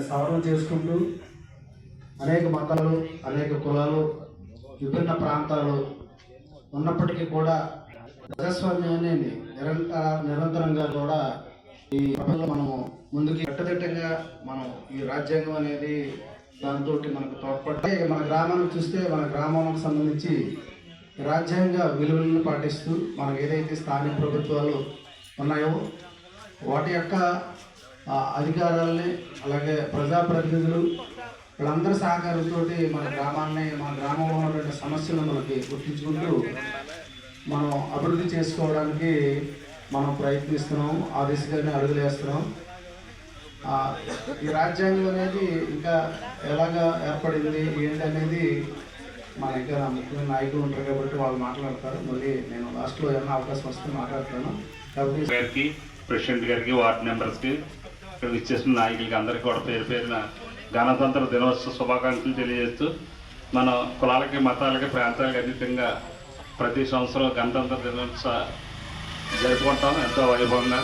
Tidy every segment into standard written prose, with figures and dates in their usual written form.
సవరణ చేసుకుంటూ అనేక మతాలు, అనేక కులాలు, విభిన్న ప్రాంతాలు ఉన్నప్పటికీ కూడా ప్రజాస్వామ్యాన్ని నిరంతరంగా కూడా ఈ ప్రపంచంలో మనము ముందుకి కట్టుదిట్టంగా మనం ఈ రాజ్యాంగం అనేది దాంతో మనకు తోడ్పడి మన గ్రామాన్ని చూస్తే మన గ్రామానికి సంబంధించి రాజ్యాంగ విలువలను పాటిస్తూ మనకు ఏదైతే స్థానిక ప్రభుత్వాలు ఉన్నాయో వాటి యొక్క అధికారాలని, అలాగే ప్రజాప్రతినిధులు వీళ్ళందరి సహకారంతో మన గ్రామాన్ని, మన గ్రామంలో ఉన్నటువంటి సమస్యలను మనకి గుర్తించుకుంటూ మనం అభివృద్ధి చేసుకోవడానికి మనం ప్రయత్నిస్తున్నాం. ఆ దిశగానే అడుగులు వేస్తున్నాం. ఈ రాజ్యాంగం అనేది ఇంకా ఎలాగా ఏర్పడింది ఏంటనేది మన ఇంకా ముఖ్యమైన నాయకులు ఉంటారు కాబట్టి వాళ్ళు మాట్లాడతారు. మళ్ళీ నేను లాస్ట్లో ఏమైనా అవకాశం వస్తే మాట్లాడతాను. కాబట్టి గారికి, ప్రెసిడెంట్ గారికి, వార్డు మెంబర్స్కి, ఇక్కడ ఇచ్చేసిన నాయకులకి అందరికీ కూడా పేరు పేరున గణతంత్ర దినోత్సవ శుభాకాంక్షలు తెలియజేస్తూ, మన కులాలకి, మతాలకి, ప్రాంతాలకి అతీతంగా ప్రతి సంవత్సరం గణతంత్ర దినోత్సవ జరుపుకుంటాం ఎంతో వైభవంగా.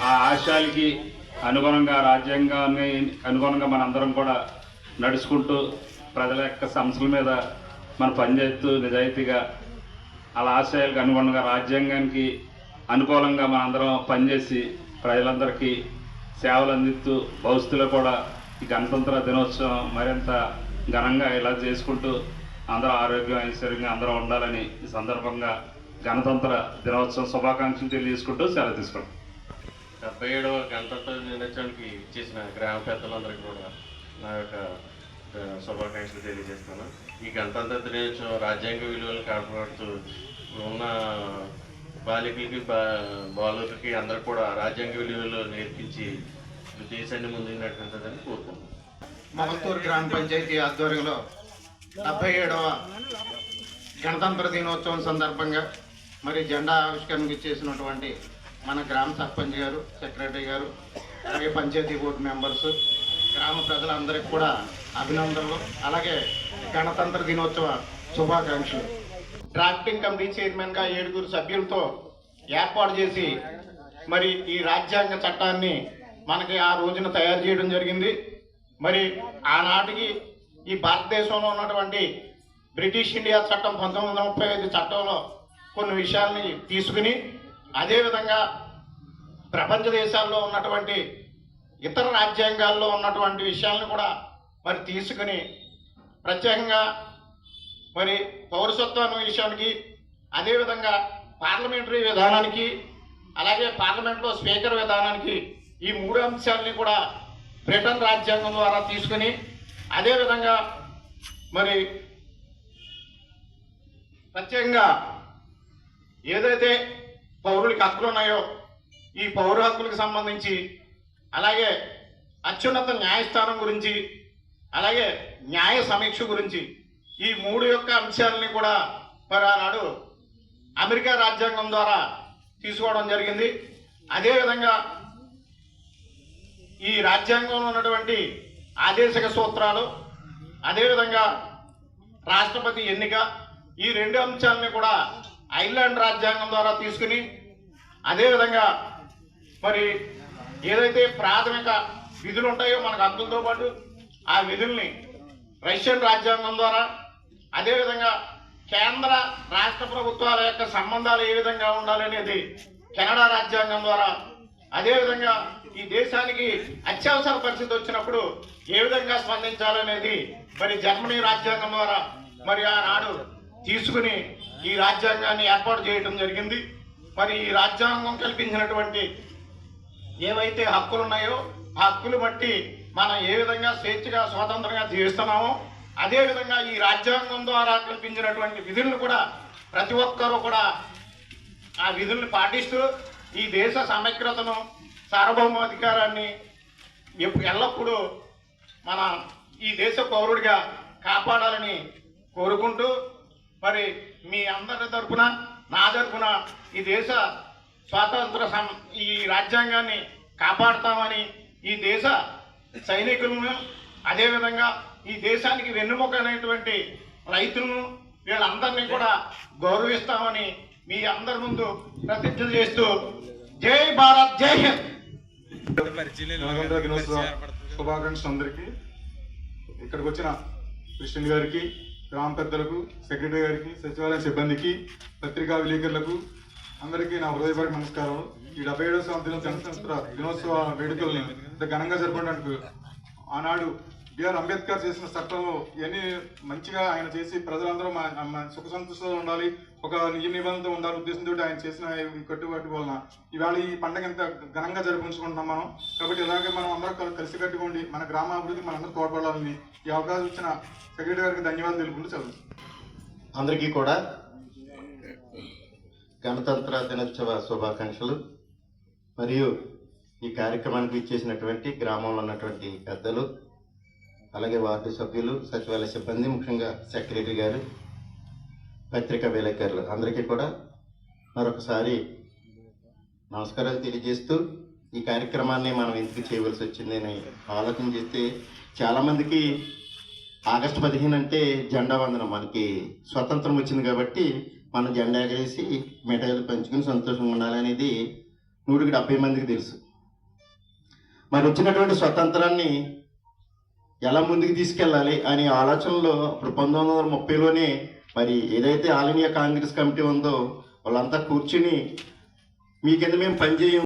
ఆ ఆశయాలకి అనుగుణంగా, రాజ్యాంగాన్ని అనుగుణంగా మనందరం కూడా నడుచుకుంటూ ప్రజల యొక్క సమస్యల మీద మనం పనిచేస్తూ నిజాయితీగా అలా ఆశయాలకు అనుగుణంగా రాజ్యాంగానికి అనుకూలంగా మనందరం పనిచేసి ప్రజలందరికీ సేవలు అందిస్తూ భవిష్యత్తులో కూడా ఈ గణతంత్ర దినోత్సవం మరింత ఘనంగా ఇలా చేసుకుంటూ అందరూ ఆరోగ్యం, ఐశ్వర్యంగా అందరూ ఉండాలని ఈ సందర్భంగా గణతంత్ర దినోత్సవం శుభాకాంక్షలు తెలియజేసుకుంటూ సెలవు తీసుకుంటాం. 77వ గణతంత్ర దినోత్సవానికి ఇచ్చేసిన గ్రామ పెద్దలందరికీ కూడా నా యొక్క శుభాకాంక్షలు తెలియజేస్తాను. ఈ గణతంత్ర దినోత్సవం రాజ్యాంగ విలువలను కాపాడుతూ ఉన్న బాలికలకి, బాలులకి అందరూ కూడా రాజ్యాంగ విలువలు నేర్పించి దేశాన్ని ముందుకు నడిపించాలని కోరుకుంటున్నాను. మొగల్తూరు గ్రామ పంచాయతీ ఆధ్వర్యంలో 77వ గణతంత్ర దినోత్సవం సందర్భంగా మరి జెండా ఆవిష్కరణకు ఇచ్చేసినటువంటి మన గ్రామ సర్పంచ్ గారు, సెక్రటరీ గారు, అలాగే పంచాయతీ బోర్డు మెంబర్స్, గ్రామ ప్రజలందరికీ కూడా అభినందనలు, అలాగే గణతంత్ర దినోత్సవ శుభాకాంక్షలు. డ్రాఫ్టింగ్ కమిటీ చైర్మన్గా 7 సభ్యులతో ఏర్పాటు చేసి మరి ఈ రాజ్యాంగ చట్టాన్ని మనకి ఆ రోజున తయారు చేయడం జరిగింది. మరి ఆనాటికి ఈ భారతదేశంలో ఉన్నటువంటి బ్రిటిష్ ఇండియా చట్టం 1935 చట్టంలో కొన్ని విషయాల్ని తీసుకుని, అదేవిధంగా ప్రపంచ దేశాల్లో ఉన్నటువంటి ఇతర రాజ్యాంగాల్లో ఉన్నటువంటి విషయాలను కూడా మరి తీసుకుని ప్రత్యేకంగా మరి పౌరసత్వం విషయానికి, అదేవిధంగా పార్లమెంటరీ విధానానికి, అలాగే పార్లమెంట్లో స్పీకర్ విధానానికి ఈ 3 అంశాలని కూడా బ్రిటన్ రాజ్యాంగం ద్వారా తీసుకుని, అదేవిధంగా మరి ప్రత్యేకంగా ఏదైతే పౌరులకి హక్కులు ఉన్నాయో ఈ పౌర హక్కులకు సంబంధించి, అలాగే అత్యున్నత న్యాయస్థానం గురించి, అలాగే న్యాయ సమీక్ష గురించి ఈ 3 యొక్క అంశాలని కూడా మరి ఆనాడు అమెరికా రాజ్యాంగం ద్వారా తీసుకోవడం జరిగింది. అదేవిధంగా ఈ రాజ్యాంగంలో ఉన్నటువంటి ఆదేశక సూత్రాలు, అదేవిధంగా రాష్ట్రపతి ఎన్నిక, ఈ 2 అంశాలని కూడా ఐర్లాండ్ రాజ్యాంగం ద్వారా తీసుకుని, అదేవిధంగా మరి ఏదైతే ప్రాథమిక విధులు ఉంటాయో మనకు హక్కులతో పాటు ఆ విధుల్ని రష్యన్ రాజ్యాంగం ద్వారా, అదేవిధంగా కేంద్ర రాష్ట్ర ప్రభుత్వాల యొక్క సంబంధాలు ఏ విధంగా ఉండాలనేది కెనడా రాజ్యాంగం ద్వారా, అదేవిధంగా ఈ దేశానికి అత్యవసర పరిస్థితి వచ్చినప్పుడు ఏ విధంగా స్పందించాలనేది మరి జర్మనీ రాజ్యాంగం ద్వారా మరి ఆనాడు తీసుకుని ఈ రాజ్యాంగాన్ని ఏర్పాటు చేయడం జరిగింది. మరి ఈ రాజ్యాంగం కల్పించినటువంటి ఏవైతే హక్కులు ఉన్నాయో ఆ హక్కులు బట్టి మనం ఏ విధంగా స్వేచ్ఛగా, స్వాతంత్రంగా జీవిస్తున్నామో, అదేవిధంగా ఈ రాజ్యాంగం ద్వారా కల్పించినటువంటి విధులను కూడా ప్రతి ఒక్కరూ కూడా ఆ విధులను పాటిస్తూ ఈ దేశ సమగ్రతను, సార్వభౌమాధికారాన్ని ఎల్లప్పుడూ మన ఈ దేశ పౌరుడిగా కాపాడాలని కోరుకుంటూ, మరి మీ అందరి తరఫున, నా తరఫున ఈ దేశ స్వాతంత్ర ఈ రాజ్యాంగాన్ని కాపాడుతామని ఈ దేశ సైనికులను, అదేవిధంగా ఈ దేశానికి వెన్నుముక అనేటువంటి రైతులను, వీళ్ళందరినీ కూడా గౌరవిస్తామని మీ అందరి ముందు ప్రతిజ్ఞ చేస్తూ జై భారత్, జై హింద్. శుభాకాంక్షలు అందరికీ. ఇక్కడికి వచ్చిన ప్రెసిడెంట్ గారికి, గ్రామ పెద్దలకు, సెక్రటరీ గారికి, సచివాలయ సిబ్బందికి, పత్రికా విలేకరులకు అందరికీ నా హృదయపూర్వక నమస్కారం. ఈ 77వ సంవత్సరం గణతంత్ర దినోత్సవ వేడుకల్ని ఇంత ఘనంగా జరపడానికి ఆనాడు బిఆర్ అంబేద్కర్ చేసిన చట్టం ఇవన్నీ మంచిగా ఆయన చేసి ప్రజలందరూ సుఖ సంతోషంతో ఉండాలి, ఒక నియమ నిబంధనతో ఉండాలి ఉద్దేశంతో ఆయన చేసిన ఈ కట్టుబాటు వలన ఇవాళ ఈ పండుగ ఎంత ఘనంగా జరిపించుకుంటున్నాం మనం. కాబట్టి ఇలాగే మనం అందరూ కలిసి కట్టుకోండి, మన గ్రామ అభివృద్ధికి మనందరూ తోడ్పడాలని ఈ అవకాశం ఇచ్చిన సెక్రటరీ గారికి ధన్యవాదాలు తెలుపుకుంటూ చదువు. అందరికీ కూడా గణతంత్ర దినోత్సవ శుభాకాంక్షలు. మరియు ఈ కార్యక్రమానికి ఇచ్చేసినటువంటి గ్రామంలో ఉన్నటువంటి పెద్దలు, అలాగే వార్డు సభ్యులు, సచివాలయ సిబ్బంది, ముఖ్యంగా సెక్రటరీ గారు, పత్రికా విలేకరులు అందరికీ కూడా మరొకసారి నమస్కారాలు తెలియజేస్తూ, ఈ కార్యక్రమాన్ని మనం ఎందుకు చేయవలసి వచ్చిందని ఆలోచన చేస్తే చాలామందికి ఆగస్టు 15 అంటే జెండా వందనం, మనకి స్వతంత్రం వచ్చింది కాబట్టి మనం జెండా ఎగరేసి మిఠాయిలు పంచుకుని సంతోషంగా ఉండాలనేది 170 మందికి తెలుసు. మరి వచ్చినటువంటి స్వతంత్రాన్ని ఎలా ముందుకు తీసుకెళ్ళాలి అనే ఆలోచనలో ఇప్పుడు 1930లోనే మరి ఏదైతే ఆల్ ఇండియా కాంగ్రెస్ కమిటీ ఉందో వాళ్ళంతా కూర్చుని మీ కింద మేము పనిచేయం,